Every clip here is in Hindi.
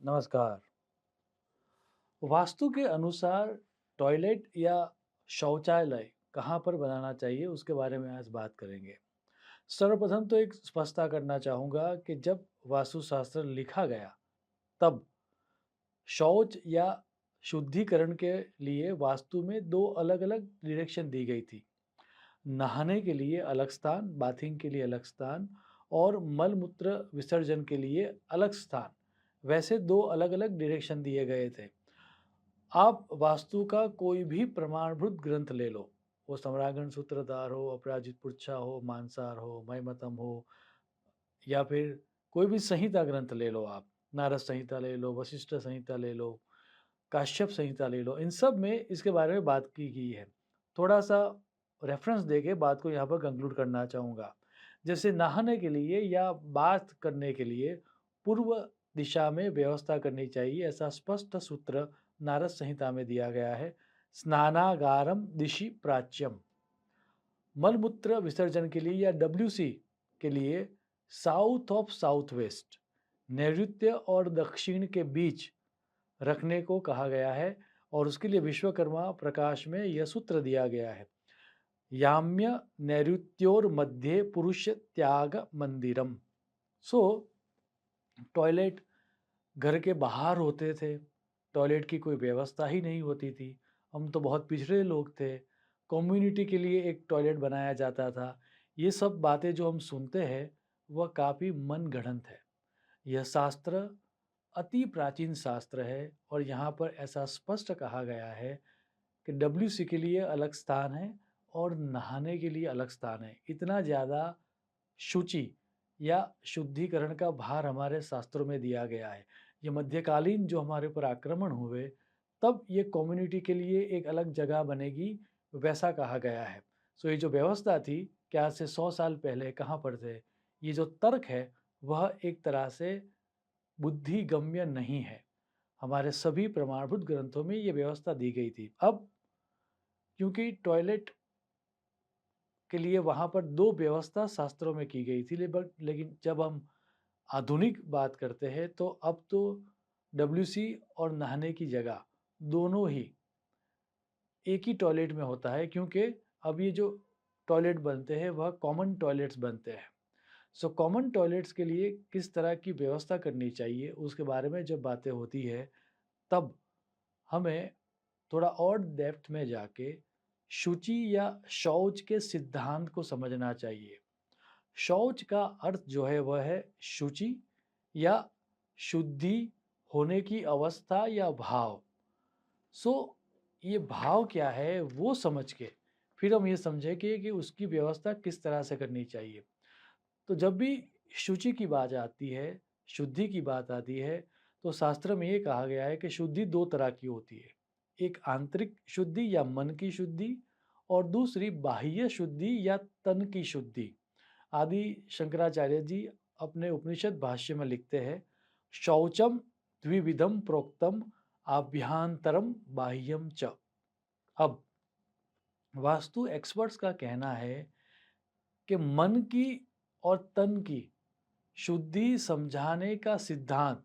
नमस्कार। वास्तु के अनुसार टॉयलेट या शौचालय कहाँ पर बनाना चाहिए उसके बारे में आज बात करेंगे। सर्वप्रथम तो एक स्पष्टता करना चाहूँगा कि जब वास्तुशास्त्र लिखा गया तब शौच या शुद्धिकरण के लिए वास्तु में 2 अलग-अलग डायरेक्शन दी गई थी। नहाने के लिए अलग स्थान, बाथिंग के लिए अलग स्थान और मल-मूत्र विसर्जन के लिए अलग स्थान। वैसे 2 अलग-अलग डायरेक्शन दिए गए थे। आप वास्तु का कोई भी प्रमाणभूत ग्रंथ ले लो, वो सम्रागण सूत्रधार हो, अपराजित पुच्छा हो, मानसार हो, मयमतम हो या फिर कोई भी संहिता ग्रंथ ले लो आप, नारद संहिता ले लो, वशिष्ठ संहिता ले लो, काश्यप संहिता ले लो, इन सब में इसके बारे में बात की गई है। थोड़ा-सा रेफ़रेंस देके बात को यहाँ पर कंक्लूड करना चाहूँगा। जैसे नहाने के लिए या बाथ करने के लिए पूर्व दिशा में व्यवस्था करनी चाहिए, ऐसा स्पष्ट सूत्र नारद संहिता में दिया गया है। स्नानागारम दिशि प्राच्यम। मलमूत्र विसर्जन के लिए या डब्ल्यूसी के लिए साउथ ऑफ साउथ वेस्ट, नैऋत्य और दक्षिण के बीच रखने को कहा गया है और उसके लिए विश्वकर्मा प्रकाश में यह सूत्र दिया गया है। याम्य नैऋत्योर मध्य पुरुष त्याग मंदिरम। सो टॉयलेट घर के बाहर होते थे, टॉयलेट की कोई व्यवस्था ही नहीं होती थी। हम तो बहुत पिछड़े लोग थे, कम्युनिटी के लिए एक टॉयलेट बनाया जाता था। ये सब बातें जो हम सुनते हैं, वह काफ़ी मनगढ़ंत है। यह शास्त्र अति प्राचीन शास्त्र है और यहाँ पर ऐसा स्पष्ट कहा गया है कि डब्ल्यूसी के लिए अलग स्थान है और नहाने के लिए अलग स्थान है। इतना ज़्यादा शुचि या शुद्धिकरण का भार हमारे शास्त्रों में दिया गया है। ये मध्यकालीन जो हमारे ऊपर आक्रमण हुए, तब ये कम्युनिटी के लिए एक अलग जगह बनेगी, वैसा कहा गया है। सो ये जो व्यवस्था थी, क्या आज से 100 साल पहले कहाँ पर थे? ये जो तर्क है, वह एक तरह से बुद्धिगम्य नहीं है। हमारे सभी प्रमाणभूत ग्रंथों में ये व्यवस्था दी गई थी। अब क्योंकि टॉयलेट के लिए वहाँ पर 2 व्यवस्था शास्त्रों में की गई थी लेकिन जब हम आधुनिक बात करते हैं तो अब तो डब्ल्यूसी और नहाने की जगह दोनों ही एक ही टॉयलेट में होता है क्योंकि अब ये जो टॉयलेट बनते हैं वह कॉमन टॉयलेट्स बनते हैं। सो कॉमन टॉयलेट्स के लिए किस तरह की व्यवस्था करनी चाहिए उसके बारे में जब बातें होती है तब हमें थोड़ा और डेप्थ में जाके शुचि या शौच के सिद्धांत को समझना चाहिए। शौच का अर्थ जो है वह है शुचि या शुद्धि होने की अवस्था या भाव। सो ये भाव क्या है वो समझ के फिर हम ये समझेंगे कि उसकी व्यवस्था किस तरह से करनी चाहिए। तो जब भी शुचि की बात आती है, शुद्धि की बात आती है, तो शास्त्र में ये कहा गया है कि शुद्धि 2 तरह की होती है। एक आंतरिक शुद्धि या मन की शुद्धि और दूसरी बाह्य शुद्धि या तन की शुद्धि। आदि शंकराचार्य जी अपने उपनिषद भाष्य में लिखते हैं, शौचम द्विविधम प्रोक्तम आभ्यंतरम बाह्यम च। अब वास्तु एक्सपर्ट्स का कहना है कि मन की और तन की शुद्धि समझाने का सिद्धांत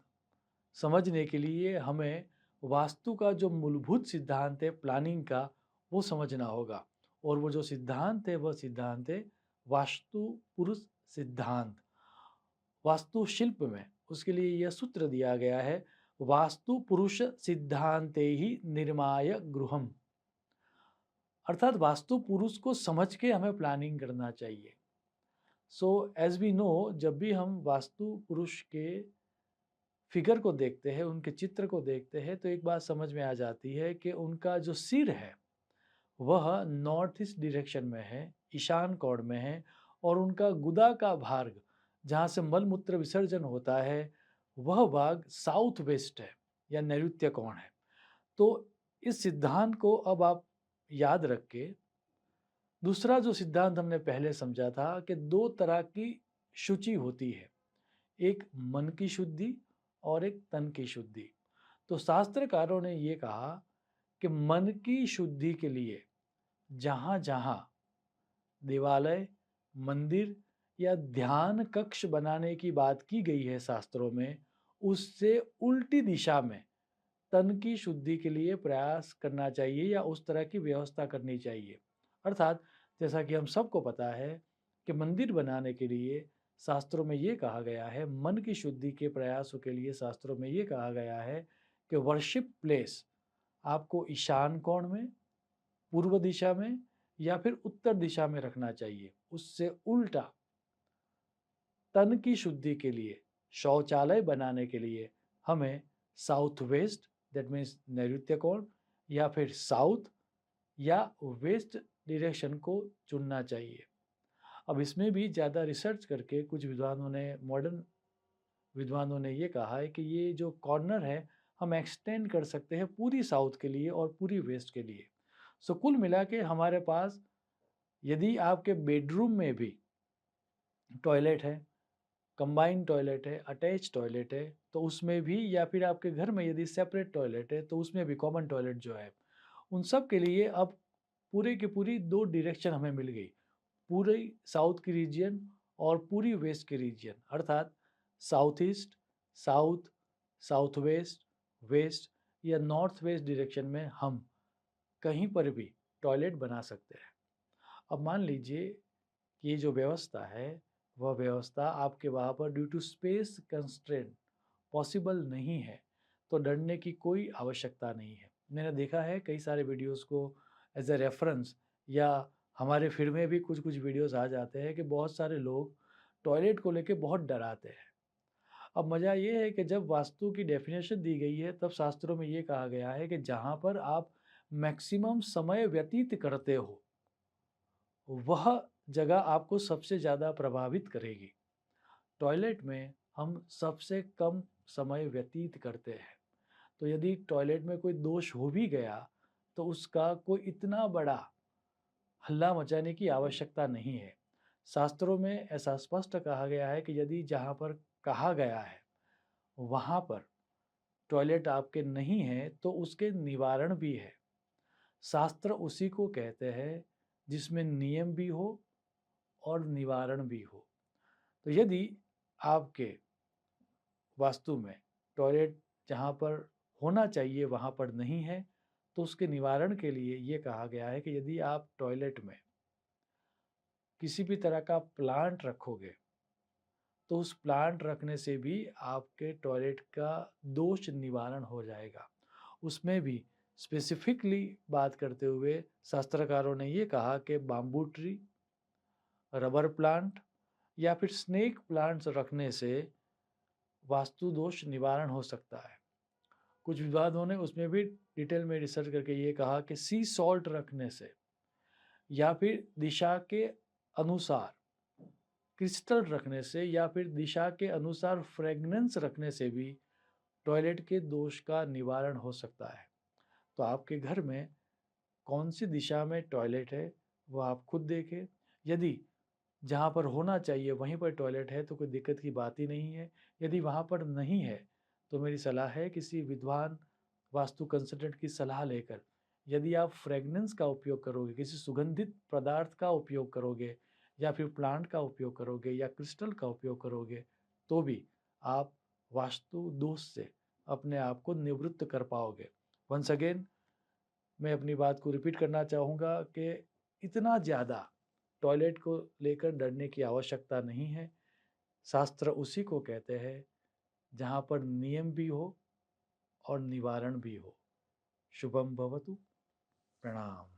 समझने के लिए हमें वास्तु का जो मूलभूत सिद्धांत है प्लानिंग का वो समझना होगा और वो जो सिद्धांत है वह सिद्धांत है वास्तु पुरुष सिद्धांत। वास्तुशिल्प में उसके लिए यह सूत्र दिया गया है, वास्तु पुरुष सिद्धांते ही निर्माय गृहम। अर्थात वास्तु पुरुष को समझ के हमें प्लानिंग करना चाहिए। सो एज वी नो, जब भी हम वास्तु पुरुष के फिगर को देखते हैं, उनके चित्र को देखते हैं, तो एक बात समझ में आ जाती है कि उनका जो सिर है, वह नॉर्थ ईस्ट डायरेक्शन में है, ईशान कोण में है और उनका गुदा का भाग, जहाँ से मल-मूत्र विसर्जन होता है, वह भाग साउथ वेस्ट है या नैऋत्य कोण है। तो इस सिद्धांत को अब आप याद रख के दूसरा जो सिद्धांत हमने पहले समझा था कि 2 तरह की शुचि होती है, एक मन की शुद्धि और एक तन की शुद्धि। तो शास्त्रकारों ने ये कहा कि मन की शुद्धि के लिए जहाँ-जहाँ देवालय, मंदिर या ध्यान कक्ष बनाने की बात की गई है शास्त्रों में, उससे उल्टी दिशा में तन की शुद्धि के लिए प्रयास करना चाहिए या उस तरह की व्यवस्था करनी चाहिए। अर्थात जैसा कि हम सबको पता है कि मंदिर बनाने के लिए शास्त्रों में ये कहा गया है, मन की शुद्धि के प्रयासों के लिए शास्त्रों में ये कहा गया है कि वर्शिप प्लेस आपको ईशान कोण में, पूर्व दिशा में या फिर उत्तर दिशा में रखना चाहिए। उससे उल्टा तन की शुद्धि के लिए शौचालय बनाने के लिए हमें साउथ वेस्ट, दैट मीन्स नैऋत्य कोण, या फिर साउथ या वेस्ट डायरेक्शन को चुनना चाहिए। अब इसमें भी ज़्यादा रिसर्च करके कुछ विद्वानों ने, मॉडर्न विद्वानों ने ये कहा है कि ये जो कॉर्नर है हम एक्सटेंड कर सकते हैं पूरी साउथ के लिए और पूरी वेस्ट के लिए। सो कुल मिला के हमारे पास, यदि आपके बेडरूम में भी टॉयलेट है, कंबाइंड टॉयलेट है, अटैच टॉयलेट है, तो उसमें भी, या फिर आपके घर में यदि सेपरेट टॉयलेट है तो उसमें भी कॉमन टॉयलेट जो है, उन सब के लिए अब पूरे की पूरी 2 डायरेक्शन हमें मिल गई। पूरी साउथ की रीजन और पूरी वेस्ट की रीजन, अर्थात south east, south, south west, west या नॉर्थ वेस्ट डायरेक्शन में हम कहीं पर भी टॉयलेट बना सकते हैं। अब मान लीजिए कि ये जो व्यवस्था है, वह व्यवस्था आपके वहाँ पर due to space constraint possible नहीं है, तो डरने की कोई आवश्यकता नहीं है। मैंने देखा है कई सारे वीडियोज़ को एज़ अ रेफ़रेंस, या हमारे फिर में भी कुछ-कुछ वीडियोज़ आ जाते हैं कि बहुत सारे लोग टॉयलेट को लेके बहुत डराते हैं। अब मज़ा ये है कि जब वास्तु की डेफ़िनेशन दी गई है, तब शास्त्रों में ये कहा गया है कि जहाँ पर आप मैक्सिमम समय व्यतीत करते हो, वह जगह आपको सबसे ज़्यादा प्रभावित करेगी। टॉयलेट में हम सबसे कम समय व्यतीत करते हैं। तो यदि टॉयलेट में कोई दोष हो भी गया, तो उसका कोई इतना बड़ा हल्ला मचाने की आवश्यकता नहीं है। शास्त्रों में ऐसा स्पष्ट कहा गया है कि यदि जहाँ पर कहा गया है, वहाँ पर टॉयलेट आपके नहीं है, तो उसके निवारण भी है। शास्त्र उसी को कहते हैं जिसमें नियम भी हो और निवारण भी हो। तो यदि आपके वास्तु में टॉयलेट जहाँ पर होना चाहिए वहाँ पर नहीं है, तो उसके निवारण के लिए ये कहा गया है कि यदि आप टॉयलेट में किसी भी तरह का प्लांट रखोगे, तो उस प्लांट रखने से भी आपके टॉयलेट का दोष निवारण हो जाएगा। उसमें भी स्पेसिफिकली बात करते हुए शास्त्रकारों ने ये कहा कि बाम्बू ट्री, रबर प्लांट या फिर स्नेक प्लांट्स रखने से वास्तु दोष निवारण हो सकता है। कुछ विद्वानों ने उसमें भी डिटेल में रिसर्च करके ये कहा कि सी सॉल्ट रखने से या फिर दिशा के अनुसार क्रिस्टल रखने से या फिर दिशा के अनुसार फ्रेगनेंस रखने से भी टॉयलेट के दोष का निवारण हो सकता है। तो आपके घर में कौन सी दिशा में टॉयलेट है, वो आप खुद देखें। यदि जहाँ पर होना चाहिए वहीं पर टॉयलेट है तो कोई दिक्कत की बात ही नहीं है। यदि वहाँ पर नहीं है, तो मेरी सलाह है किसी विद्वान वास्तु कंसल्टेंट की सलाह लेकर, यदि आप फ्रेगनेंस का उपयोग करोगे, किसी सुगंधित पदार्थ का उपयोग करोगे या फिर प्लांट का उपयोग करोगे या क्रिस्टल का उपयोग करोगे, तो भी आप वास्तु दोष से अपने आप को निवृत्त कर पाओगे। वंस अगेन मैं अपनी बात को रिपीट करना चाहूँगा कि इतना ज़्यादा टॉयलेट को लेकर डरने की आवश्यकता नहीं है। शास्त्र उसी को कहते हैं जहाँ पर नियम भी हो और निवारण भी हो। शुभम भवतु। प्रणाम।